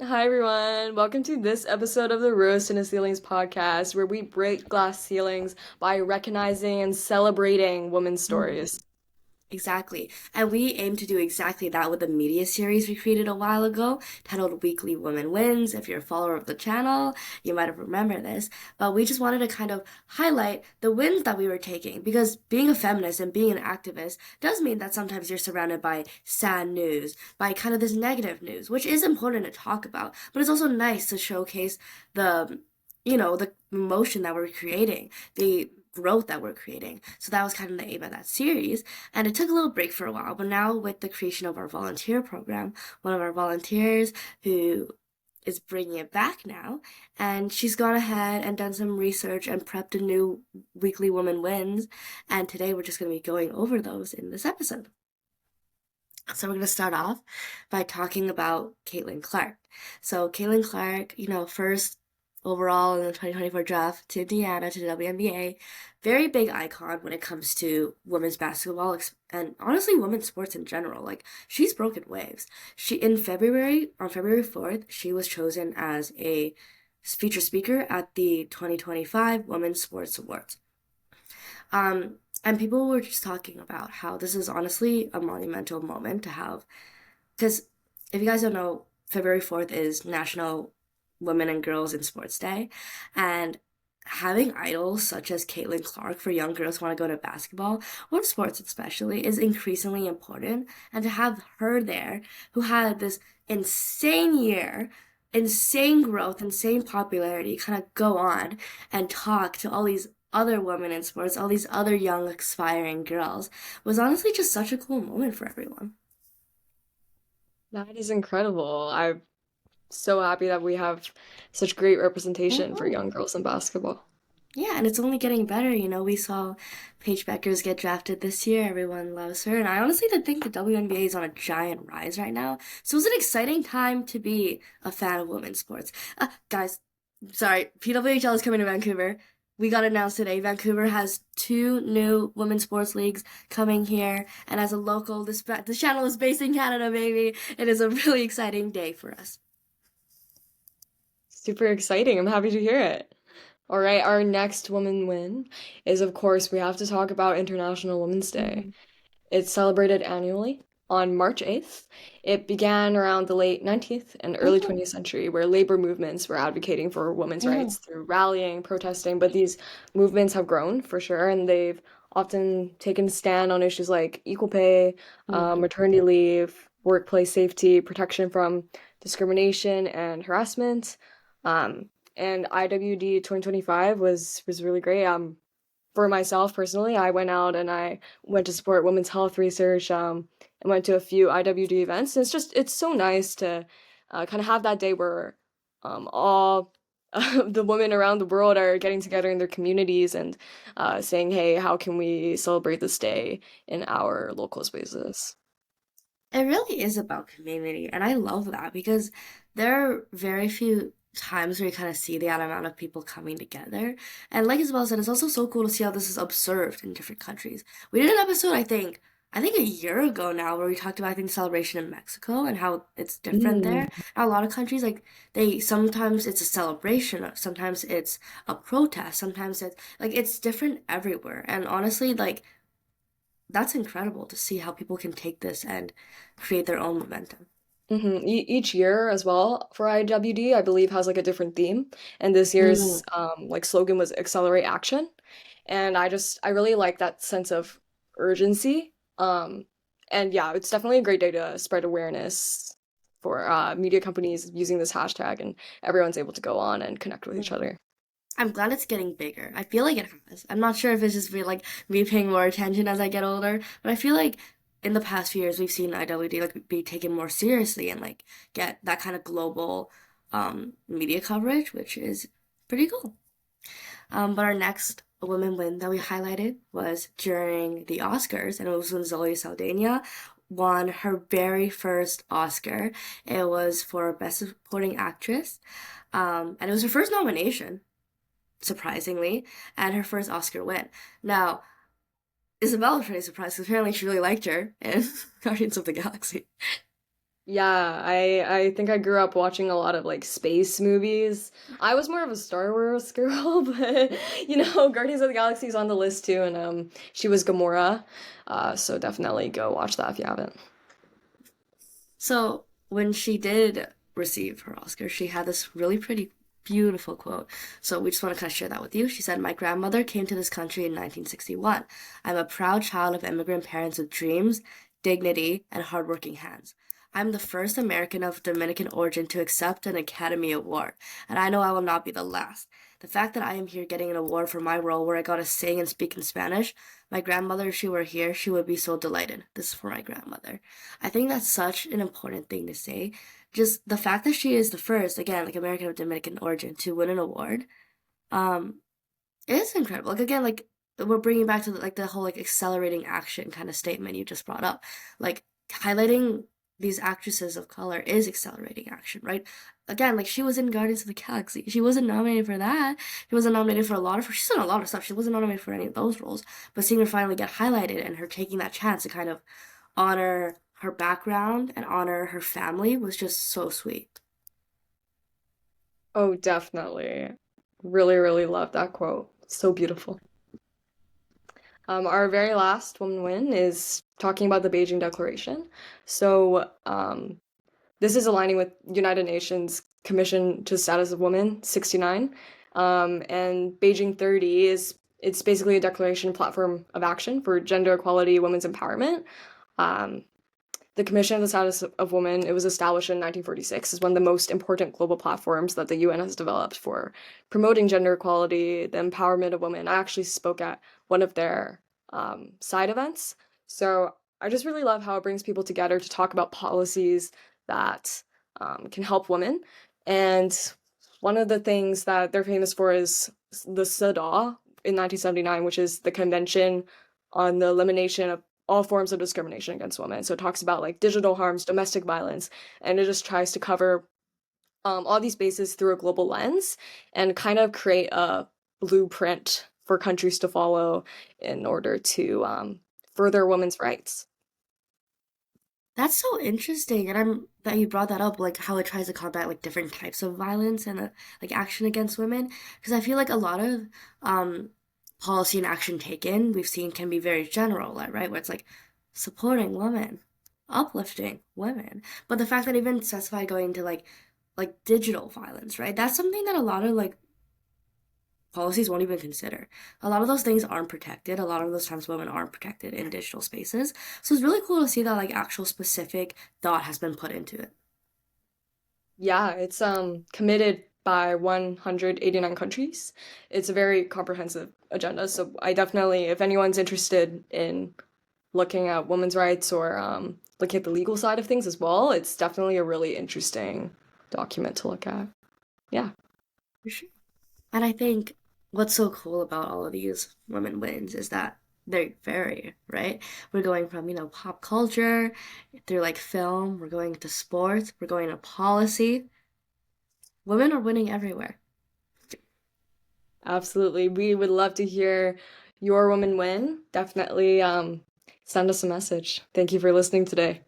Hi everyone, welcome to this episode of the Rose in the Ceilings podcast, where we break glass ceilings by recognizing and celebrating women's Mm, stories. exactly. And we aim to do exactly that with the media series we created a while ago, titled Weekly Women Wins. If you're a follower of the channel, you might have remembered this. But we just wanted to kind of highlight the wins that we were taking because being a feminist and being an activist does mean that sometimes you're surrounded by sad news, by kind of this negative news, which is important to talk about. But it's also nice to showcase the the emotion that we're creating, the growth that we're creating. So that was kind of the aim of that series. And it took a little break for a while, but now with the creation of our volunteer program, one of our volunteers who is bringing it back now, and she's gone ahead and done some research and prepped a new weekly woman wins. And today we're just going to be going over those in this episode. So we're going to start off by talking about Caitlin Clark. So Caitlin Clark, first overall in the 2024 draft to Indiana to the WNBA, very big icon when it comes to women's basketball and honestly women's sports in general. Like she's broken waves. She in February on February 4th, she was chosen as a feature speaker at the 2025 Women's Sports Awards. Um, and people were just talking about how this is honestly a monumental moment to have. Because if you guys don't know, February 4th is National Women and Girls in Sports Day. And having idols such as Caitlin Clark for young girls who want to go to basketball or sports especially is increasingly important. And to have her there, who had this insane year, insane growth, insane popularity, kind of go on and talk to all these other women in sports, all these other young aspiring girls, was honestly just such a cool moment for everyone. That is incredible. I'm so happy that we have such great representation for Mhm. young girls in basketball. Yeah, and it's only getting better. We saw Paige Beckers get drafted this year. Everyone loves her. And I honestly think the WNBA is on a giant rise right now. So it's an exciting time to be a fan of women's sports. Guys, sorry, PWHL is coming to Vancouver. We got announced today. Vancouver has two new women's sports leagues coming here. And as a local, this channel is based in Canada, baby. It is a really exciting day for us. Super exciting. I'm happy to hear it. All right, our next woman win is, of course, we have to talk about International Women's Day. Mm-hmm. It's celebrated annually on March 8th. It began around the late 19th and early Mm-hmm. 20th century, where labor movements were advocating for women's Mm-hmm. rights through rallying, protesting, but these movements have grown for sure, and they've often taken a stand on issues like equal pay, Mm-hmm. maternity leave, workplace safety, protection from discrimination and harassment. And IWD 2025 was really great. For myself personally, I went out and I went to support women's health research, and went to a few IWD events. And it's so nice to kind of have that day where all the women around the world are getting together in their communities and saying, hey, how can we celebrate this day in our local spaces? It really is about community, and I love that because there are very few times where you kind of see that amount of people coming together. And like Isabel said, it's also so cool to see how this is observed in different countries. We did an episode, I think a year ago now, where we talked about I think celebration in Mexico and how it's different Mm. there. And a lot of countries like they sometimes it's a celebration, sometimes it's a protest, sometimes it's different everywhere. And honestly, like that's incredible to see how people can take this and create their own momentum. Each year as well for IWD, I believe, has like a different theme. And this Mm. year's like slogan was Accelerate Action. And I really like that sense of urgency. And yeah, it's definitely a great day to spread awareness for media companies using this hashtag, and everyone's able to go on and connect with each Mhm. other. I'm glad it's getting bigger. I feel like it has. I'm not sure if it's just like me paying more attention as I get older, but I feel like in the past few years we've seen IWD like be taken more seriously and like get that kind of global media coverage, which is pretty cool. But our next women win that we highlighted was during the Oscars, and it was when Zoe Saldana won her very first Oscar. It was for Best Supporting Actress, and it was her first nomination, surprisingly, and her first Oscar win. Now, Isabella was pretty surprised because apparently she really liked her in Guardians of the Galaxy. Yeah, I think I grew up watching a lot of like space movies. I was more of a Star Wars girl, but Guardians of the Galaxy is on the list too, and she was Gamora. So definitely go watch that if you haven't. So when she did receive her Oscar, she had this really pretty, beautiful quote. So we just want to kind of share that with you. She said, "My grandmother came to this country in 1961. I'm a proud child of immigrant parents with dreams, dignity, and hardworking hands. I'm the first American of Dominican origin to accept an Academy Award, and I know I will not be the last. The fact that I am here getting an award for my role where I got to sing and speak in Spanish, my grandmother, if she were here, she would be so delighted." This is for my grandmother. I think that's such an important thing to say. Just the fact that she is the first, again, like American of Dominican origin, to win an award, um, is incredible. Like again, like we're bringing back to like the whole like accelerating action kind of statement you just brought up. Like highlighting these actresses of color is accelerating action, right? Again, like she was in Guardians of the Galaxy. She wasn't nominated for that. She wasn't nominated for a lot of. She's done a lot of stuff. She wasn't nominated for any of those roles. But seeing her finally get highlighted and her taking that chance to kind of honor her background and honor her family was just so sweet. Oh, definitely. Really, really love that quote. So beautiful. Our very last woman win is talking about the Beijing Declaration. So, this is aligning with United Nations Commission to Status of Women 69. And Beijing 30 it's basically a declaration platform of action for gender equality, women's empowerment. Um, the Commission on the Status of Women, it was established in 1946, is one of the most important global platforms that the UN has developed for promoting gender equality, the empowerment of women. I actually spoke at one of their side events. So I just really love how it brings people together to talk about policies that can help women. And one of the things that they're famous for is the CEDAW in 1979, which is the Convention on the Elimination of all forms of discrimination against women. So it talks about like digital harms, domestic violence, and it just tries to cover all these bases through a global lens and kind of create a blueprint for countries to follow in order to further women's rights. That's so interesting, and I'm that you brought that up, like how it tries to combat like different types of violence and like action against women. Because I feel like a lot of um, policy and action taken we've seen can be very general, like, right? Where it's like supporting women, uplifting women, but the fact that even specified going into like digital violence, right? That's something that a lot of like policies won't even consider. A lot of those things aren't protected. A lot of those times women aren't protected in digital spaces. So it's really cool to see that like actual specific thought has been put into it. Yeah, it's committed by 189 countries. It's a very comprehensive agenda. So I definitely, if anyone's interested in looking at women's rights or looking at the legal side of things as well, it's definitely a really interesting document to look at. Yeah. For sure. And I think what's so cool about all of these women wins is that they vary, right? We're going from, pop culture through like film, we're going to sports, we're going to policy. Women are winning everywhere. Absolutely. We would love to hear your woman win. Definitely send us a message. Thank you for listening today.